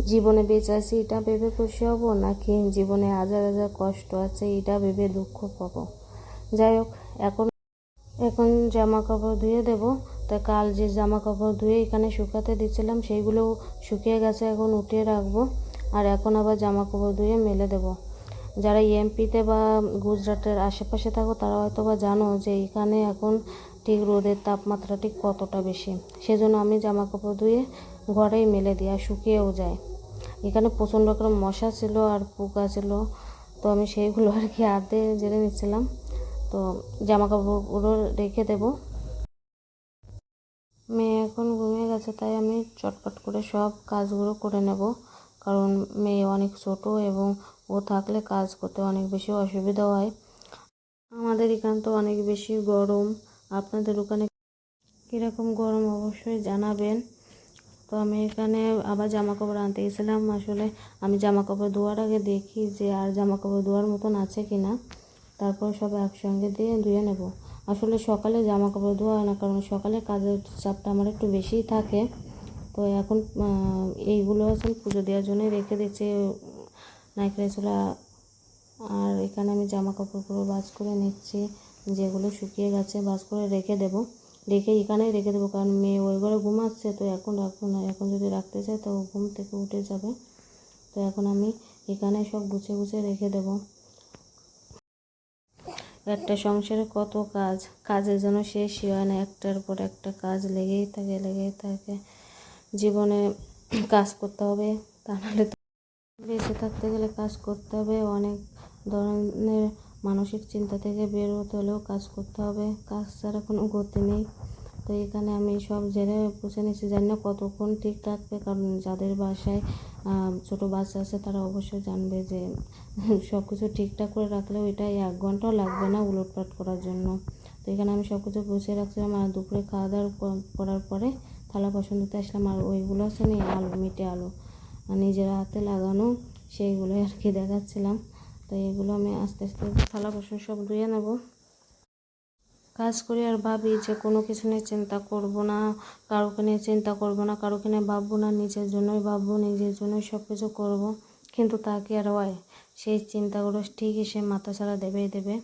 জীবনে বেঁচে আছি এটা ভেবে খুশি হব, নাকি জীবনে হাজার হাজার কষ্ট আছে এটা ভেবে দুঃখ পাবো। যাই হোক, এখন এখন জামা কাপড় ধুয়ে দেবো। তাই কাল যে জামা কাপড় ধুয়ে এখানে শুকাতে দিচ্ছিলাম সেইগুলো শুকিয়ে গেছে, এখন উঠিয়ে রাখবো। আর এখন আবার জামা কাপড় ধুয়ে মেলে দেবো। যারা এমপিতে বা গুজরাটের আশেপাশে থাকো তারা হয়তো বা জানো যে এখানে এখন ঠিক রোদের তাপমাত্রা ঠিক কতটা বেশি। সেজন্য আমি জামা কাপড় ধুয়ে ঘরেই মেলে দিই, আর শুকিয়েও যায়। এখানে প্রচণ্ড করে মশা ছিল আর পোকা ছিল, তো আমি সেইগুলো আর কি হাতে ঝেড়ে নিচ্ছিলাম। তো জামা কাপড়গুলো রেখে দেব। মেয়ে এখন ঘুমিয়ে গেছে, তাই আমি চটপট করে সব কাজগুলো করে নেব, কারণ মেয়ে অনেক ছোট এবং ও থাকলে কাজ করতে অনেক বেশি অসুবিধা হয়। আমাদের এখানে তো অনেক বেশি গরম, আপনাদের ওখানে কীরকম গরম অবশ্যই জানাবেন। তো আমি এখানে আবার জামা কাপড় আনতে গেছিলাম। আসলে আমি জামা কাপড় ধোয়ার আগে দেখি যে আর জামা কাপড় ধোয়ার মতন আছে কি না, তারপর সব একসঙ্গে দিয়ে ধুয়ে নেব। আসলে সকালে জামা কাপড় ধোয়া হয় না, কারণ সকালে কাজের চাপটা আমার একটু বেশিই থাকে। তো এখন এইগুলো আছে পুজো দেওয়ার জন্য রেখে দিচ্ছি নাইকেল চুলা। আর এখানে আমি জামা কাপড়গুলো ভাঁজ করে নিচ্ছি, যেগুলো শুকিয়ে গেছে ভাঁজ করে রেখে দেবো। রেখে এখানেই রেখে দেবো, কারণ মেয়ে ওই ঘরে ঘুমাচ্ছে, তো এখন রাখবো না। এখন যদি রাখতে চাই তো ঘুম থেকে উঠে যাবে। তো এখন আমি এখানে সব গুছিয়ে গুছিয়ে রেখে দেবো। একটা সংসারে কত কাজ, কাজের জন্য শেষই হয় না, একটার পর একটা কাজ লেগেই থাকে। জীবনে কাজ করতে হবে, তা নাহলে বেঁচে থাকতে গেলে কাজ করতে হবে। অনেক ধরনের মানসিক চিন্তা থেকে বের হতে হলেও কাজ করতে হবে, কাজ ছাড়া কোনো গতি নেই। তো এখানে আমি সব ঝেড়ে পুছে নিচ্ছি, জানি না কতক্ষণ ঠিক থাকবে, কারণ যাদের বাসায় ছোটো বাচ্চা আছে তারা অবশ্যই জানবে যে সব কিছু ঠিকঠাক করে রাখলেও এটাই 1 ঘন্টাও লাগবে না উলটপাট করার জন্য। তো এখানে আমি সব কিছু গুছিয়ে রাখছিলাম। আর দুপুরে খাওয়া দাওয়া করার পরে থালা বাসন ধুতে আসলাম। আর ওইগুলো আছে না আলু, মিটে আলু নিজের হাতে লাগানো, সেইগুলোই আর কি দেখাচ্ছিলাম। তো এগুলো আমি আস্তে আস্তে থালা বাসন সব ধুয়ে নেব। কাজ করি আর ভাবি যে কোনো কিছু নিয়ে চিন্তা করব না, কারোকে নিয়ে চিন্তা করব না, কারোকে নিয়ে ভাববো না, নিজের জন্যই ভাববো, নিজের জন্যই সব কিছু করবো। কিন্তু তা কি আর হয়? সেই চিন্তাগুলো ঠিকই সে মাথা ছাড়া দেবেই দেবে।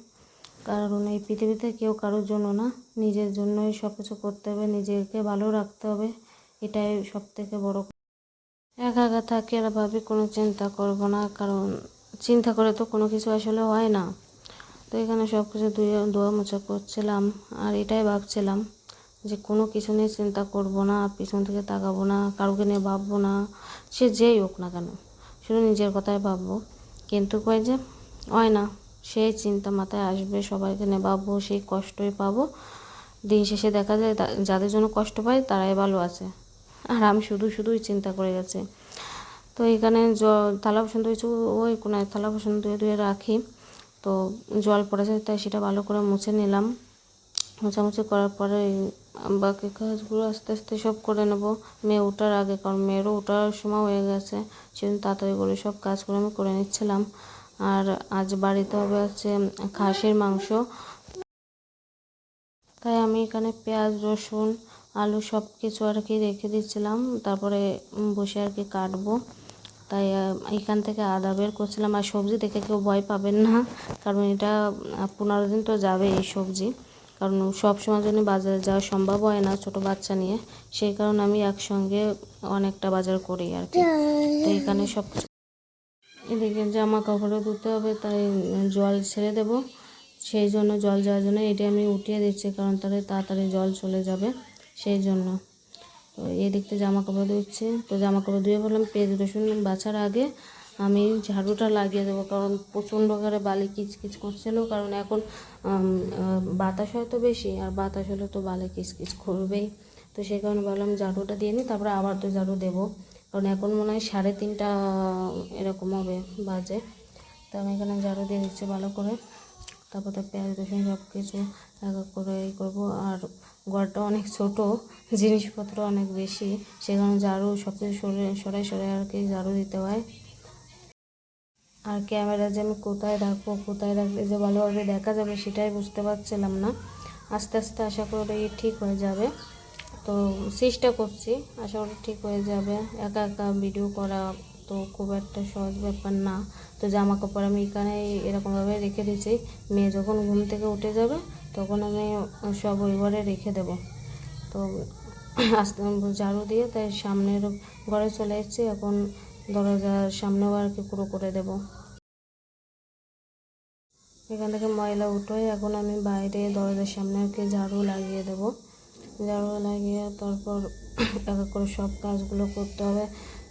কারণ এই পৃথিবীতে কেউ কারোর জন্য না, নিজের জন্যই সব কিছু করতে হবে, নিজেকে ভালো রাখতে হবে, এটাই সব থেকে বড়। একা একা থাকি আর ভাবি কোনো চিন্তা করব না, কারণ চিন্তা করে তো কোনো কিছু আসলে হয় না। তো এখানে সব কিছু ধোয়া মোছা করছিলাম, আর এটাই ভাবছিলাম যে কোনো কিছু নিয়ে চিন্তা করব না, পিছন থেকে তাকাবো না, কারোকে নিয়ে ভাববো না, সে যেই হোক না কেন, শুধু নিজের কথাই ভাববো। কিন্তু কই যে হয় না, সেই চিন্তা মাথায় আসবে, সবাইকে নিয়ে ভাববো, সেই কষ্টই পাবো। দিন শেষে দেখা যায় যাদের জন্য কষ্ট পায় তারাই ভালো আছে, আর আমি শুধুই চিন্তা করে গেছি। তো এখানে থালা বাসন ধুয়েছি, ওই কোনায় থালা বাসন ধুয়ে ধুয়ে রাখি। তো জল পড়েছে, তাই সেটা ভালো করে মুছে নিলাম। মোছামুছি করার পরে বাকি কাজগুলো আস্তে আস্তে সব করে নেব মেয়ে ওঠার আগে, কারণ মেয়েরও ওঠার সময় হয়ে গেছে। সেদিন তাড়াতাড়ি করে সব কাজগুলো আমি করে নিচ্ছিলাম। আর আজ বাড়িতে হবে হচ্ছে খাসির মাংস, তাই আমি এখানে পেঁয়াজ, রসুন, আলু সব কিছু আর কি রেখে দিচ্ছিলাম, তারপরে বসে আর কি কাটবো। তাই এখান থেকে আদা বের করছিলাম। আর সবজি দেখে কেউ ভয় পাবেন না, কারণ এটা 15 দিন তো যাবে এই সবজি, কারণ সব সময় জন্য বাজারে যাওয়া সম্ভব হয় না ছোটো বাচ্চা নিয়ে, সেই কারণে আমি একসঙ্গে অনেকটা বাজার করি আর কি। তো এখানে সব এদিকে জামা কাপড়ও ধুতে হবে, তাই জল ছেড়ে দেব। সেই জন্য জল যাওয়ার জন্য এটা আমি উঠিয়ে দিচ্ছি, কারণ তাহলে তাড়াতাড়ি জল চলে যাবে, সেই জন্য। তো এই দিকতে জামা কাপড় ধুচ্ছি। তো জামা কাপড় ধুয়ে বললাম পেঁয়াজ রসুন বাছার আগে আমি ঝাড়ুটা লাগিয়ে দেবো, কারণ প্রচণ্ড করে বালি কিচকিচ করছিল, কারণ এখন বাতাস হয়তো বেশি, আর বাতাস হলে তো বালি কিচকিচ করবেই। তো সেই কারণে ভাবলাম ঝাড়ুটা দিয়ে নিই, তারপরে আবার তো ঝাড়ু দেবো, কারণ এখন মনে হয় 3:30 এরকম হবে বাজে। তো আমি এখানে ঝাড়ু দিয়ে দিচ্ছি ভালো করে। তারপর তো পেঁয়াজ রসুন সব কিছু এক এক করে এই করবো। আর ঘরটা অনেক ছোট, জিনিসপত্র অনেক বেশি, সেখানে ঝাড়ু সব কিছু সরাই আর কি ঝাড়ু দিতে হয়। আর ক্যামেরা যে আমি কোথায় রাখবো, কোথায় রাখলে যে ভালোভাবে দেখা যাবে সেটাই বুঝতে পারছিলাম না। আস্তে আস্তে আশা করি ঠিক হয়ে যাবে, তো চেষ্টা করছি, আশা করি ঠিক হয়ে যাবে। একা একা ভিডিও করা তো খুব একটা সহজ ব্যাপার না। তো জামা কাপড় আমি এখানে এরকমভাবে রেখে দিয়েছি, মেয়ে যখন ঘুম থেকে উঠে যাবে তখন আমি সব ওই ঘরে রেখে দেব। তো আস্তে ঝাড়ু দিয়ে তাই সামনের ঘরে চলে এসেছি, এখন দরজার সামনেও আর কি পুরো করে দেব। এখান থেকে ময়লা উঠোয় এখন আমি বাইরে দরজার সামনে আর কি ঝাড়ু লাগিয়ে দেব। ঝাড়ু লাগিয়ে তারপর এক এক করে সব কাজগুলো করতে হবে,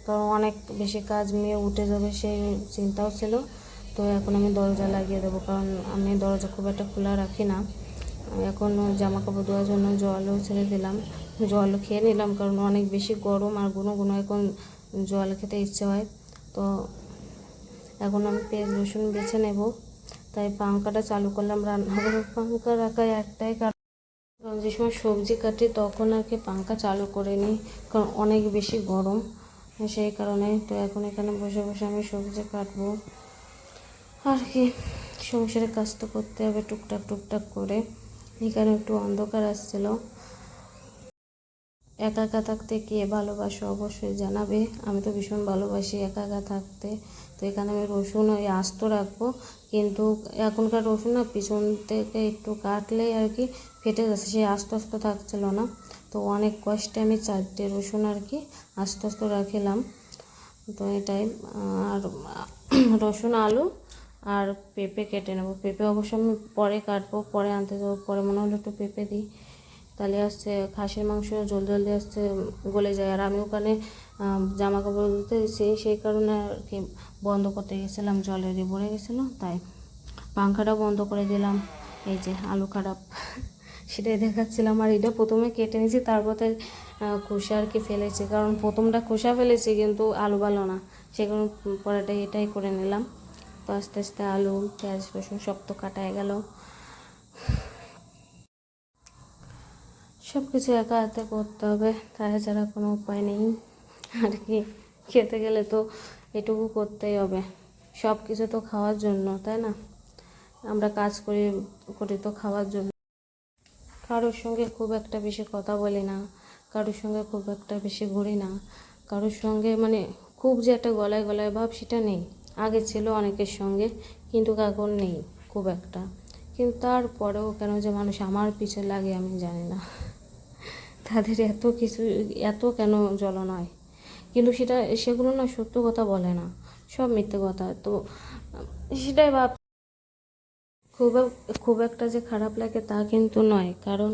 কারণ অনেক বেশি কাজ মেয়ে উঠে যাবে সেই চিন্তাও ছিল। তো এখন আমি দরজা লাগিয়ে দেবো, কারণ আমি দরজা খুব একটা খোলা রাখি না। এখন জামা কাপড় ধোয়ার জন্য জলও ছেড়ে দিলাম, জল খেয়ে নিলাম, কারণ অনেক বেশি গরম আর গুনো গুনো এখন জল খেতে ইচ্ছে হয়। তো এখন আমি পেঁয়াজ রসুন বেছে নেব, তাই পাঙ্খাটা চালু করলাম। রান্নাঘরে পাঙ্খা রাখার একটাই কারণ, যে সময় সবজি কাটি তখন আর কি পাঙ্খা চালু করে নিই, কারণ অনেক বেশি গরম সেই কারণে। তো এখন এখানে বসে বসে আমি সবজি কাটবো আর কি, সংসারের কাজ তো করতে হবে টুকটাক টুকটাক করে। এখানে একটু অন্ধকার আসছিল। একা একা থাকতে কে ভালোবাসো অবশ্যই জানাবে, আমি তো ভীষণ ভালোবাসি একা একা থাকতে। তো এখানে আমি রসুন ওই আস্ত রাখবো, কিন্তু এখনকার রসুন না পিছন থেকে একটু কাটলেই আর কি ফেটে যাচ্ছে, সেই আস্তে আস্তে থাকছিল না। তো অনেক কষ্টে আমি 4টে রসুন আর কি আস্তে আস্তে রাখিলাম। তো এটাই। আর রসুন আলু আর পেঁপে কেটে নেবো। পেঁপে অবশ্য আমি পরে কাটবো, পরে আনতে যাবো, পরে মনে হলো একটু পেঁপে দিই, তাহলে আসছে খাসির মাংস জলদি আসছে গলে যায়। আর আমি ওখানে জামা কাপড় ধুতে দিচ্ছি, সেই কারণে আর কি বন্ধ করতে গেছিলাম, জলে দিয়ে ভরে গেছিলো, তাই পাংখাটা বন্ধ করে দিলাম। এই যে আলু খারাপ সেটাই দেখাচ্ছিলাম। আর এটা প্রথমে কেটে নিয়েছি, তারপরে খোসা আর কি ফেলেছি, কারণ প্রথমটা খোসা ফেলেছি কিন্তু আলু ভালো না, সেই কারণে পরেটা এটাই করে নিলাম। তো আস্তে আস্তে আলু পেঁয়াজ রসুন সব তো কাটাই গেল। সব কিছু একা হাতে করতে হবে, তাছাড়া কোনো উপায় নেই আর কি। খেতে গেলে তো এটুকু করতেই হবে, সব কিছু তো খাওয়ার জন্য, তাই না? আমরা কাজ করি করি তো খাওয়ার জন্য। কারোর সঙ্গে খুব একটা বেশি কথা বলি না, কারোর সঙ্গে খুব একটা বেশি ঘুরি না, কারোর সঙ্গে মানে খুব যে একটা গলায় গলায় ভাব সেটা নেই। আগে ছিল অনেকের সঙ্গে, কিন্তু এখন নেই খুব একটা। কিন্তু তারপরেও কেন যে মানুষ আমার পিছে লাগে আমি জানি না, তাদের এত কিছু, এত কেন জ্বলন হয়, কিন্তু সেগুলো না সত্য কথা বলে না, সব মিথ্যে কথা। তো সেটাই ভাব, খুব খুব একটা যে খারাপ লাগে তা কিন্তু নয়, কারণ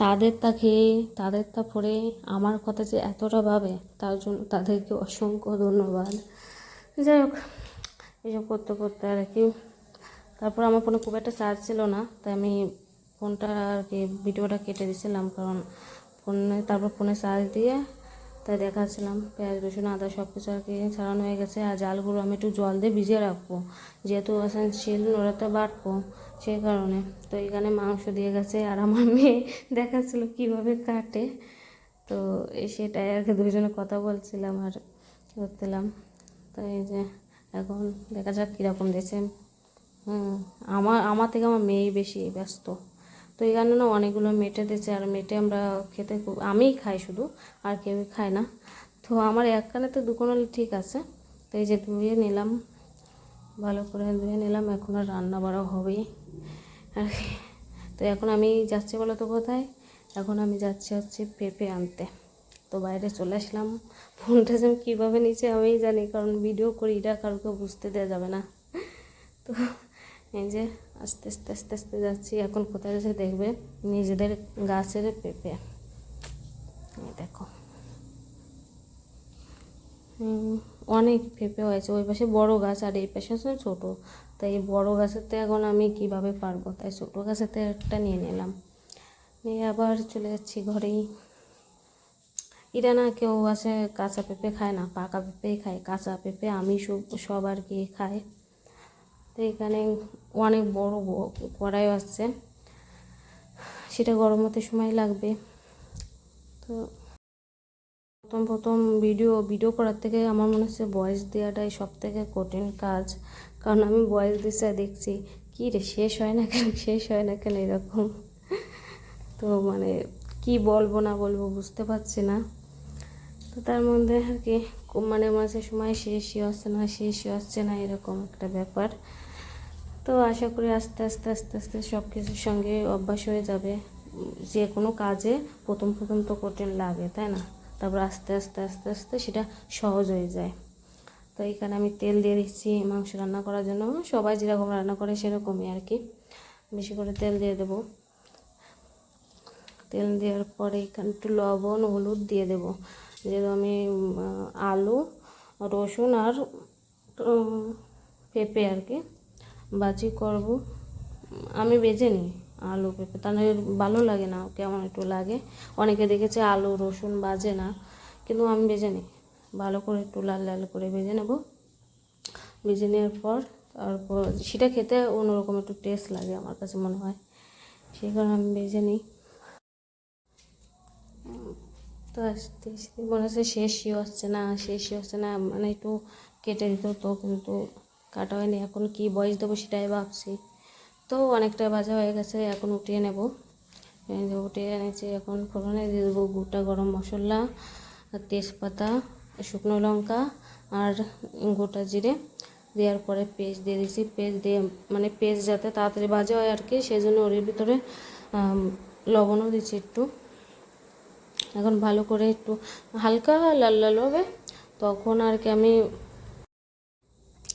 তাদেরটা খেয়ে তাদেরটা পরে আমার কথা যে এতটা ভাবে, তার জন্য তাদেরকে অসংখ্য ধন্যবাদ। যাই হোক, এসব করতে করতে আর কি, তারপর আমার ফোনে খুব একটা চার্জ ছিল না, তাই আমি ফোনটা আর কি ভিডিওটা কেটে দিয়েছিলাম, কারণ তারপর ফোনে চার্জ দিয়ে তাই দেখাচ্ছিলাম। পেঁয়াজ রসুন আদা সব কিছু আর কি ছাড়ানো হয়ে গেছে। আর জালগুলো আমি একটু জল দিয়ে ভিজিয়ে রাখবো, যেহেতু শিল নোড়াতে বাটবো সেই কারণে। তো এখানে মাংস দিয়ে গেছে, আর আমার মেয়ে দেখাচ্ছিলো কীভাবে কাটে, তো সেটাই আর কি দুজনে কথা বলছিলাম আর করছিলাম। তো এই যে এখন দেখা যাক কীরকম দিয়েছে। আমার থেকে আমার মেয়েই বেশি ব্যস্ত। তো এখানে না অনেকগুলো মেটে দিয়েছে, আর মেটে আমরা খেতে খুব, আমিই খাই শুধু, আর কেউই খায় না। তো আমার একখানেতে দুখান হলে ঠিক আছে। তো এই যে ধুয়ে নিলাম, ভালো করে ধুয়ে নিলাম, এখন আর রান্না বাড়া হবেই আর কি। তো এখন আমি যাচ্ছি বলো তো কোথায়, এখন আমি যাচ্ছি হচ্ছে পেঁপে আনতে। তো বাইরে চলে আসলাম, ফোনটা যে কীভাবে নিচে আমিই জানি, কারণ ভিডিও করি, এটা কারোকে বুঝতে দেওয়া যাবে না। তো এই যে আস্তে আস্তে আস্তে আস্তে যাচ্ছি, এখন কোথায় যাচ্ছে দেখবে, নিজেদের গাছের পেঁপে। দেখো অনেক পেঁপে হয়েছে, ওই পাশে বড় গাছ আর এই পাশে হচ্ছে ছোটো। তাই বড় গাছেতে এখন আমি কিভাবে পারবো, তাই ছোটো গাছেতে একটা নিয়ে নিলাম, নিয়ে আবার চলে যাচ্ছি ঘরেই। এটা না কেউ আছে কাঁচা পেঁপে খায় না, পাকা পেঁপেই খায়, কাঁচা পেঁপে আমি সব আর কি খায়। তো এখানে অনেক বড় কড়াই আসছে, সেটা গরম হতে সময় লাগবে। তো প্রথম ভিডিও করার থেকে আমার মনে হচ্ছে ভয়েস দেওয়াটাই সব থেকে কঠিন কাজ, কারণ আমি ভয়েস দিতে দেখছি কী রে শেষ হয় না কেন, শেষ হয় না কেন এরকম। তো মানে কি বলবো না বলবো বুঝতে পারছি না। তো তার মধ্যে আর কি মানে মাঝে সময় শেষই হচ্ছে না এরকম একটা ব্যাপার। তো আশা করি আস্তে আস্তে আস্তে আস্তে সব কিছুর সঙ্গে অভ্যাস হয়ে যাবে। যে কোনো কাজে প্রথম প্রথম তো কঠিন লাগে, তাই না? তারপর আস্তে আস্তে আস্তে আস্তে সেটা সহজ হয়ে যায়। তো এখানে আমি তেল দিয়ে দিচ্ছি মাংস রান্না করার জন্য, সবাই যেরকম রান্না করে সেরকমই আর কি। বেশি করে তেল দিয়ে দেবো। তেল দেওয়ার পরে এখানে একটু লবণ হলুদ দিয়ে দেবো। যেহেতু আমি আলু রসুন আর পেঁপে আর কি ভাজি করব, আমি ভেজে নিই আলু পেঁপে, তাহলে ভালো লাগে না, কেমন একটু লাগে। অনেকে দেখেছে আলু রসুন ভাজে না, কিন্তু আমি ভেজে নিই ভালো করে, একটু লাল লাল করে ভেজে নেব। ভেজে নেওয়ার পর তারপর সেটা খেতে অন্যরকম একটু টেস্ট লাগে আমার কাছে মনে হয়, সেই কারণে আমি ভেজে নিই। তো আস্তে আস্তে মনে হচ্ছে শেষই হচ্ছে না, মানে একটু কেটে দিত তো, কিন্তু কাটা হয়নি। এখন কি বয়স দেবো সেটাই ভাবছি। তো অনেকটা ভাজা হয়ে গেছে, এখন উঠিয়ে নেব। উঠিয়ে এনেছি, এখন ফোড়নে দিয়ে দেবো গোটা গরম মশলা, তেজপাতা, শুকনো লঙ্কা আর গোটা জিরে। দেওয়ার পরে পেস্ট দিয়ে দিয়েছি। পেস্ট দিয়ে মানে পেস্ট যাতে তাড়াতাড়ি ভাজা হয় আর কি, সেই জন্য ওর ভিতরে লবণও দিচ্ছি একটু। এখন ভালো করে একটু হালকা লাল লাল হবে তখন আর কি আমি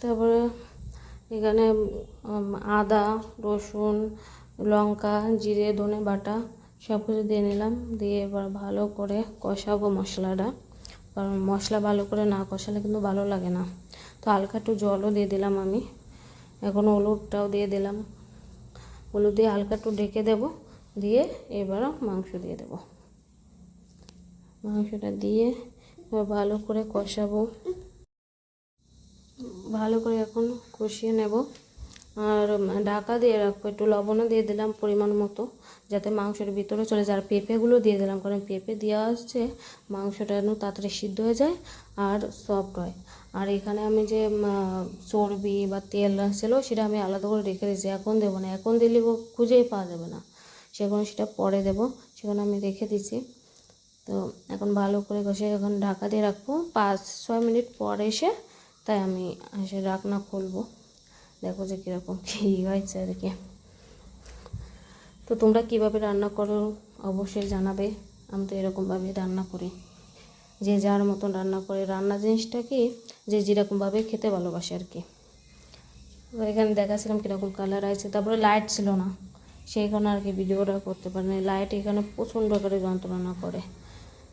তারপরে এখানে আদা রসুন লঙ্কা জিরে ধনে বাটা সব কিছু দিয়ে নিলাম। দিয়ে এবার ভালো করে কষাবো মশলাটা, কারণ মশলা ভালো করে না কষালে কিন্তু ভালো লাগে না। তো হালকা একটু জলও দিয়ে দিলাম আমি। এখন হলুদটাও দিয়ে দিলাম, হলুদ দিয়ে হালকা একটু ঢেকে দেবো। দিয়ে এবার মাংস দিয়ে দেবো। মাংসটা দিয়ে এবার ভালো করে কষাবো, ভালো করে এখন কষিয়ে নেব। আর ঢাকা দিয়ে রাখবো, একটু লবণও দিয়ে দিলাম পরিমাণ মতো, যাতে মাংসের ভিতরে চলে যায়। আর পেঁপেগুলো দিয়ে দিলাম, কারণ পেঁপে দেওয়া হচ্ছে মাংসটা যেন তাড়াতাড়ি সিদ্ধ হয়ে যায় আর সফট হয়। আর এখানে আমি যে চর্বি বা তেল ছিল সেটা আমি আলাদা করে রেখে দিয়েছি, এখন দেবো না। এখন দিলে খুঁজেই পাওয়া যাবে না, সেখানে সেটা পরে দেবো, সেখানে আমি রেখে দিচ্ছি। তো এখন ভালো করে কষে এখন ঢাকা দিয়ে রাখবো 5-6 মিনিট পর এসে, তাই আমি এসে ঢাকনা খুলবো, দেখো যে কীরকম কী হয়েছে আর কি। তো তোমরা কীভাবে রান্না করো অবশ্যই জানাবে। আমি তো এরকমভাবে রান্না করি, যে যার মতন রান্না করে। রান্না জিনিসটা কি, যে যেরকমভাবে খেতে ভালোবাসে আর কি। তো এখানে দেখাচ্ছিলাম কীরকম কালার আছে। তারপরে লাইট ছিল না, সেই কারণে আর কি ভিডিওটা করতে পারিনি। লাইট এখানে প্রচণ্ড করে যন্ত্রণা করে।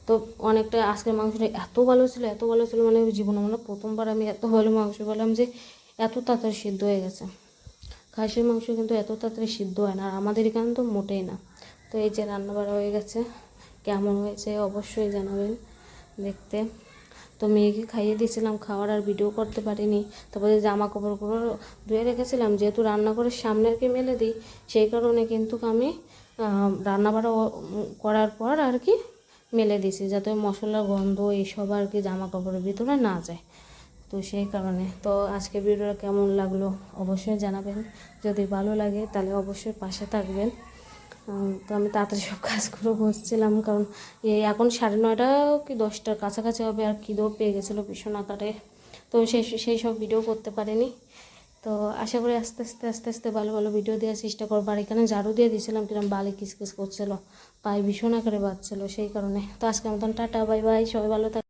তো অনেকটা আজকের মাংসটা এত ভালো ছিল মানে জীবনে মানে প্রথমবার আমি এত ভালো মাংস পেলাম যে এত তাড়াতাড়ি সিদ্ধ হয়ে গেছে। খাসির মাংস কিন্তু এত তাড়াতাড়ি সিদ্ধ হয় না, আর আমাদের এখানে তো মোটেই না। তো এই যে রান্নাবাড়া হয়ে গেছে, কেমন হয়েছে অবশ্যই জানাবেন দেখতে। তো মেয়েকে খাইয়ে দিয়েছিলাম, খাওয়ার আর ভিডিও করতে পারিনি। তারপরে জামা কাপড়গুলো ধুয়ে রেখেছিলাম, যেহেতু রান্না করে সামনে আর কি মেলে দিই, সেই কারণে কিন্তু আমি রান্নাবাড়া করার পর আর কি মেলে দিয়েছি, যাতে মশলার গন্ধ এইসব আর কি জামা কাপড়ের ভিতরে না যায়। তো সেই কারণে তো আজকে ভিডিওটা কেমন লাগলো অবশ্যই জানাবেন। যদি ভালো লাগে তাহলে অবশ্যই পাশে থাকবেন। তো আমি তাড়াতাড়ি সব কাজগুলো বসছিলাম, কারণ এখন 9:30 কি 10টার কাছাকাছি হবে, আর খিদেও পেয়ে গেছিলো ভীষণ আকারে। তো সেই সব ভিডিও করতে পারিনি। তো আশা করি আস্তে আস্তে ভালো ভালো ভিডিও দেওয়ার চেষ্টা করবো। আর এখানে ঝাড়ু দিয়ে দিয়েছিলাম, কিরম বালি কিসকিস করছিলো, পায়ে ভীষণ আকারে বাজছিলো, সেই কারণে। তো আজকের মতন টাটা বাই বাই, সবাই ভালো থাকবে।